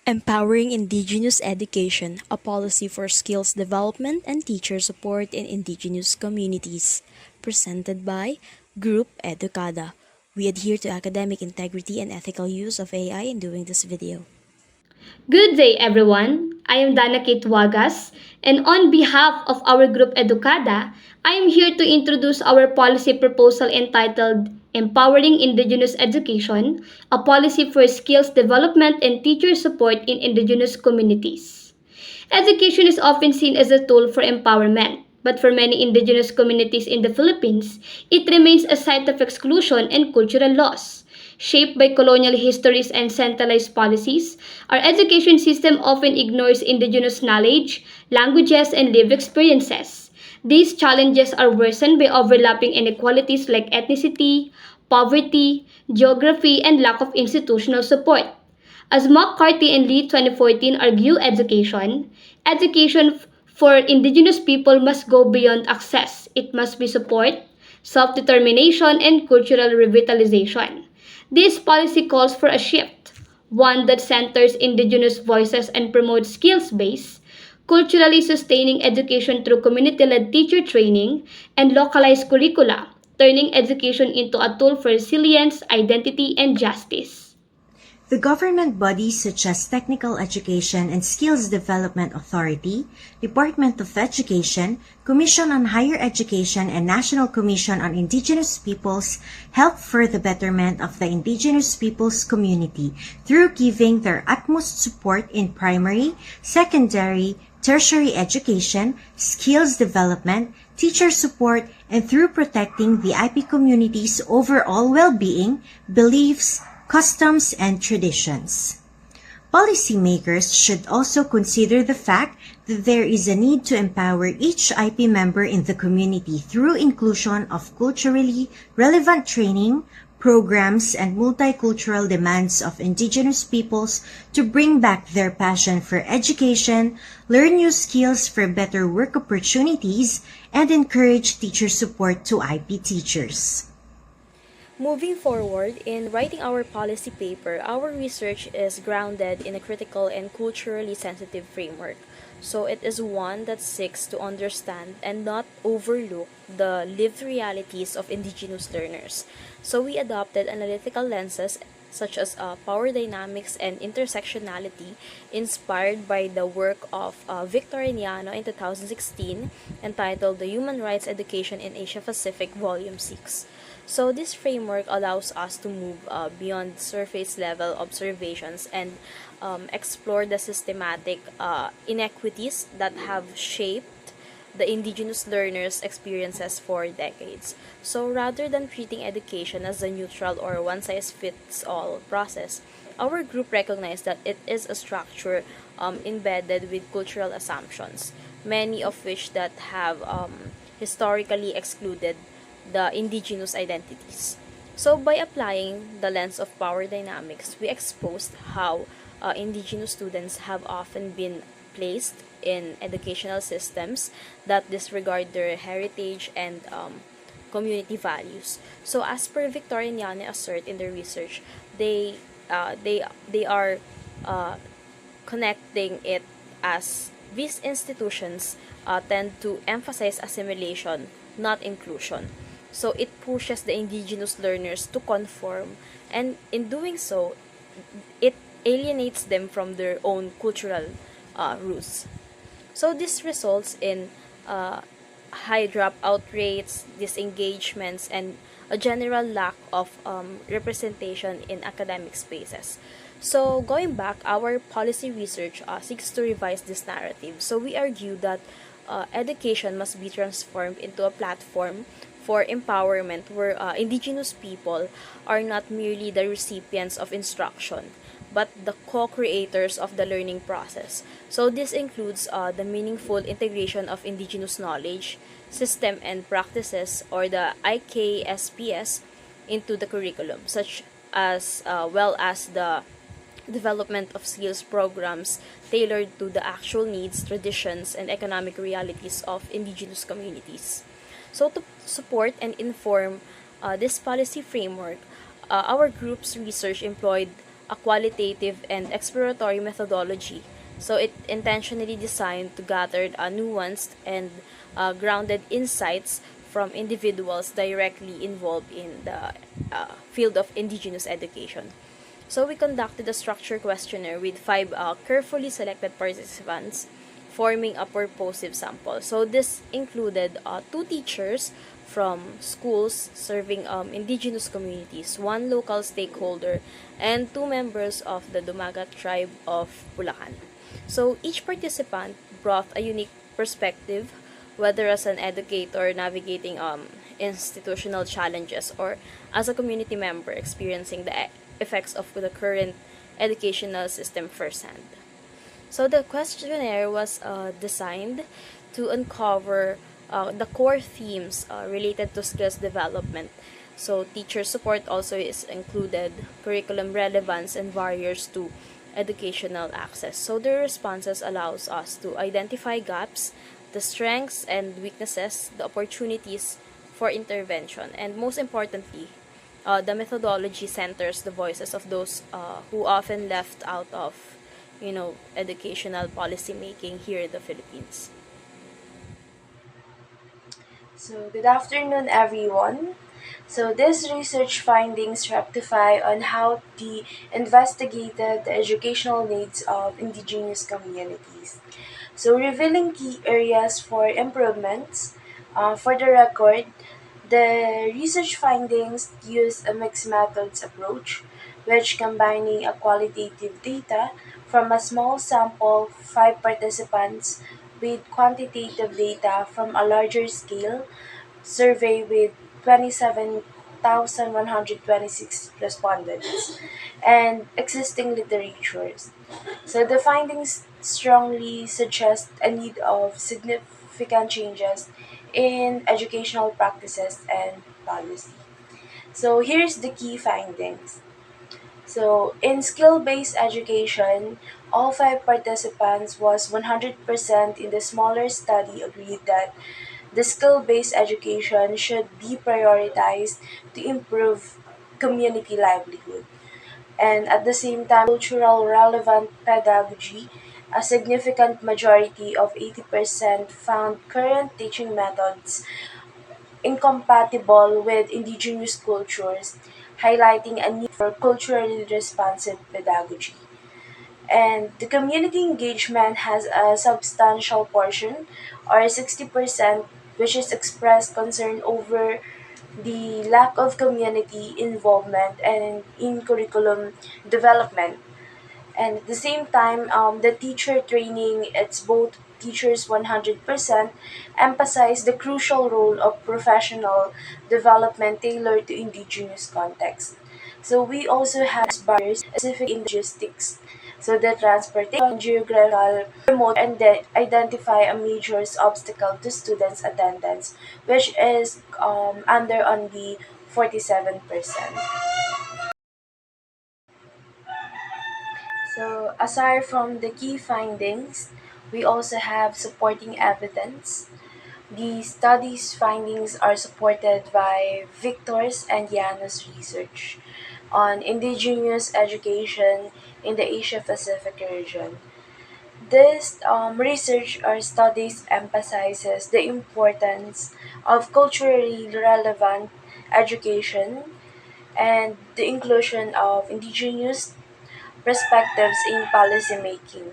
Empowering Indigenous Education, a policy for skills development and teacher support in Indigenous communities. Presented by Group EDUKADA. We adhere to academic integrity and ethical use of AI in doing this video. Good day, everyone. I am Dana Kate Wagas, and on behalf of our group Educada, I am here to introduce our policy proposal entitled Empowering Indigenous Education, a policy for skills development and teacher support in Indigenous communities. Education is often seen as a tool for empowerment, but for many indigenous communities in the Philippines, it remains a site of exclusion and cultural loss. Shaped by colonial histories and centralized policies, our education system often ignores indigenous knowledge, languages, and lived experiences. These challenges are worsened by overlapping inequalities like ethnicity, poverty, geography, and lack of institutional support. As McCarthy and Lee 2014 argue education for indigenous people must go beyond access. It must be support, self-determination, and cultural revitalization. This policy calls for a shift, one that centers indigenous voices and promotes skills-based, culturally sustaining education through community-led teacher training and localized curricula, turning education into a tool for resilience, identity, and justice. The government bodies such as Technical Education and Skills Development Authority, Department of Education, Commission on Higher Education, and National Commission on Indigenous Peoples help for the betterment of the Indigenous Peoples community through giving their utmost support in primary, secondary, tertiary education, skills development, teacher support, and through protecting the IP community's overall well-being, beliefs, customs, and traditions. Policymakers should also consider the fact that there is a need to empower each IP member in the community through inclusion of culturally relevant training, programs, and multicultural demands of Indigenous peoples to bring back their passion for education, learn new skills for better work opportunities, and encourage teacher support to IP teachers. Moving forward, in writing our policy paper, our research is grounded in a critical and culturally sensitive framework. So it is one that seeks to understand and not overlook the lived realities of indigenous learners. So we adopted analytical lenses such as power dynamics and intersectionality, inspired by the work of Victor Iniano in 2016, entitled The Human Rights Education in Asia Pacific, Volume 6. So this framework allows us to move beyond surface level observations and explore the systematic inequities that have shaped the indigenous learners' experiences for decades. So rather than treating education as a neutral or one-size-fits-all process, our group recognized that it is a structure embedded with cultural assumptions, many of which that have historically excluded the indigenous identities. So by applying the lens of power dynamics, we exposed how indigenous students have often been placed in educational systems that disregard their heritage and community values. So as per Victorianiane assert in their research, they are uh, connecting it as these institutions tend to emphasize assimilation, not inclusion. So it pushes the indigenous learners to conform, and in doing so, it alienates them from their own cultural roots. So this results in high dropout rates, disengagements, and a general lack of representation in academic spaces. So going back, our policy research seeks to revise this narrative. So we argue that education must be transformed into a platform for empowerment where indigenous people are not merely the recipients of instruction but the co-creators of the learning process. So this includes the meaningful integration of indigenous knowledge, system and practices, or the IKSPS, into the curriculum, such as well as the development of skills programs tailored to the actual needs, traditions, and economic realities of indigenous communities. So to support and inform this policy framework, our group's research employed a qualitative and exploratory methodology. So it intentionally designed to gather nuanced and grounded insights from individuals directly involved in the field of Indigenous education. So we conducted a structured questionnaire with five carefully selected participants forming a purposive sample. So this included two teachers from schools serving indigenous communities, one local stakeholder, and two members of the Dumagat tribe of Bulacan. So each participant brought a unique perspective, whether as an educator navigating institutional challenges or as a community member experiencing the effects of the current educational system firsthand. So the questionnaire was designed to uncover the core themes related to skills development. So teacher support also is included, curriculum relevance and barriers to educational access. So the responses allows us to identify gaps, the strengths and weaknesses, the opportunities for intervention, and most importantly, the methodology centers the voices of those who often left out of educational policy making here in the Philippines. So, good afternoon, everyone. So, these research findings rectify on how the investigated the educational needs of indigenous communities. So, revealing key areas for improvements. For the record, the research findings use a mixed methods approach, which combining a qualitative data from a small sample, 5 participants, with quantitative data from a larger scale survey with 27,126 respondents and existing literatures. So the findings strongly suggest a need of significant changes in educational practices and policy. So here's the key findings. So in skill-based education, all 5 participants was 100% in the smaller study agreed that the skill-based education should be prioritized to improve community livelihood. And at the same time, cultural relevant pedagogy, a significant majority of 80% found current teaching methods incompatible with indigenous cultures, highlighting a need for culturally responsive pedagogy. And the community engagement has a substantial portion, or 60%, which is expressed concern over the lack of community involvement and in curriculum development. And at the same time, the teacher training, it's both teachers 100% emphasize the crucial role of professional development tailored to indigenous context. So we also have barriers specific in logistics. So the transportation, geographical, remote, and identify a major obstacle to students' attendance, which is under only 47%. So, aside from the key findings, we also have supporting evidence. The study's findings are supported by Victor's and Yano's research on indigenous education in the Asia Pacific region. This research or studies emphasizes the importance of culturally relevant education and the inclusion of indigenous perspectives in policymaking.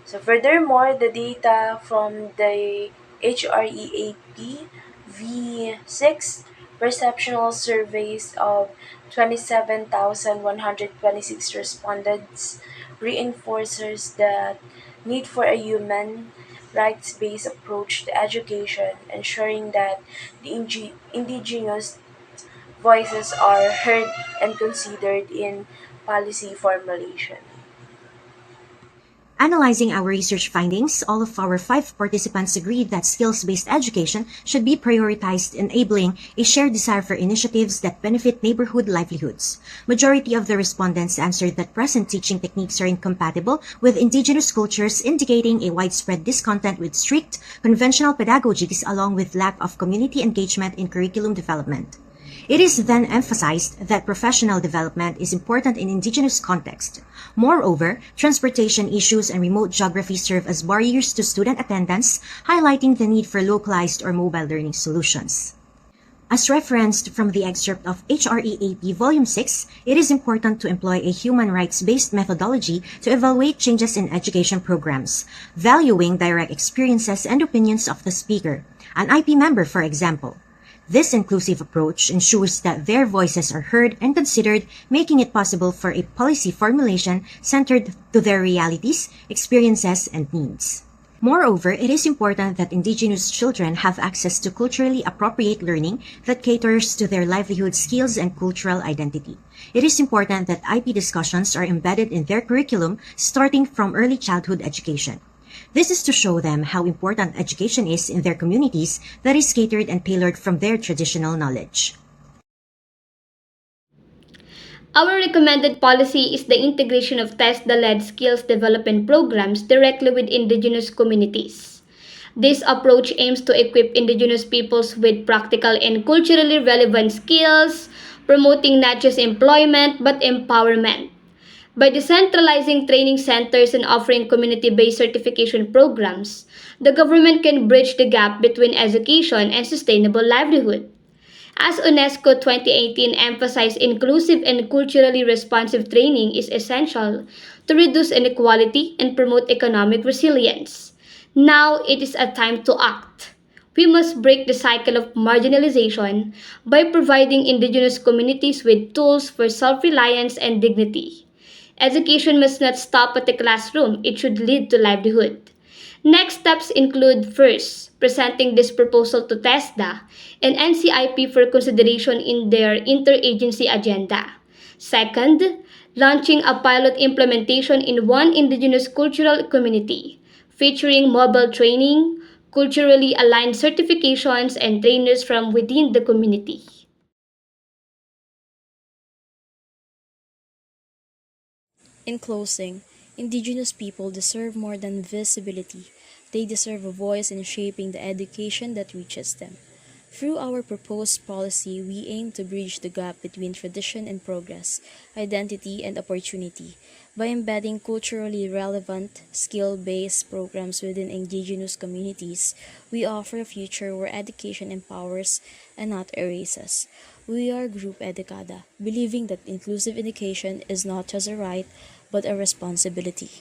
So furthermore, the data from the HREAP V6 perceptional surveys of 27,126 respondents reinforces the need for a human rights-based approach to education, ensuring that the indigenous voices are heard and considered in policy formulation. Analyzing our research findings, all of our 5 participants agreed that skills-based education should be prioritized, enabling a shared desire for initiatives that benefit neighborhood livelihoods. Majority of the respondents answered that present teaching techniques are incompatible with indigenous cultures, indicating a widespread discontent with strict, conventional pedagogies along with lack of community engagement in curriculum development. It is then emphasized that professional development is important in Indigenous context. Moreover, transportation issues and remote geography serve as barriers to student attendance, highlighting the need for localized or mobile learning solutions. As referenced from the excerpt of HREAP Volume 6, it is important to employ a human rights-based methodology to evaluate changes in education programs, valuing direct experiences and opinions of the speaker, an IP member, for example. This inclusive approach ensures that their voices are heard and considered, making it possible for a policy formulation centered to their realities, experiences, and needs. Moreover, it is important that Indigenous children have access to culturally appropriate learning that caters to their livelihood skills and cultural identity. It is important that IP discussions are embedded in their curriculum starting from early childhood education. This is to show them how important education is in their communities that is catered and tailored from their traditional knowledge. Our recommended policy is the integration of TESDA-led skills development programs directly with Indigenous communities. This approach aims to equip Indigenous peoples with practical and culturally relevant skills, promoting not just employment but empowerment. By decentralizing training centers and offering community-based certification programs, the government can bridge the gap between education and sustainable livelihood. As UNESCO 2018 emphasized, inclusive and culturally responsive training is essential to reduce inequality and promote economic resilience. Now it is a time to act. We must break the cycle of marginalization by providing Indigenous communities with tools for self-reliance and dignity. Education must not stop at the classroom, it should lead to livelihood. Next steps include first, presenting this proposal to TESDA and NCIP for consideration in their interagency agenda. Second, launching a pilot implementation in one Indigenous cultural community, featuring mobile training, culturally aligned certifications, and trainers from within the community. In closing, Indigenous people deserve more than visibility. They deserve a voice in shaping the education that reaches them. Through our proposed policy, we aim to bridge the gap between tradition and progress, identity and opportunity, by embedding culturally relevant, skill-based programs within Indigenous communities. We offer a future where education empowers and not erases. We are Group EDUKADA, believing that inclusive education is not just a right, but a responsibility.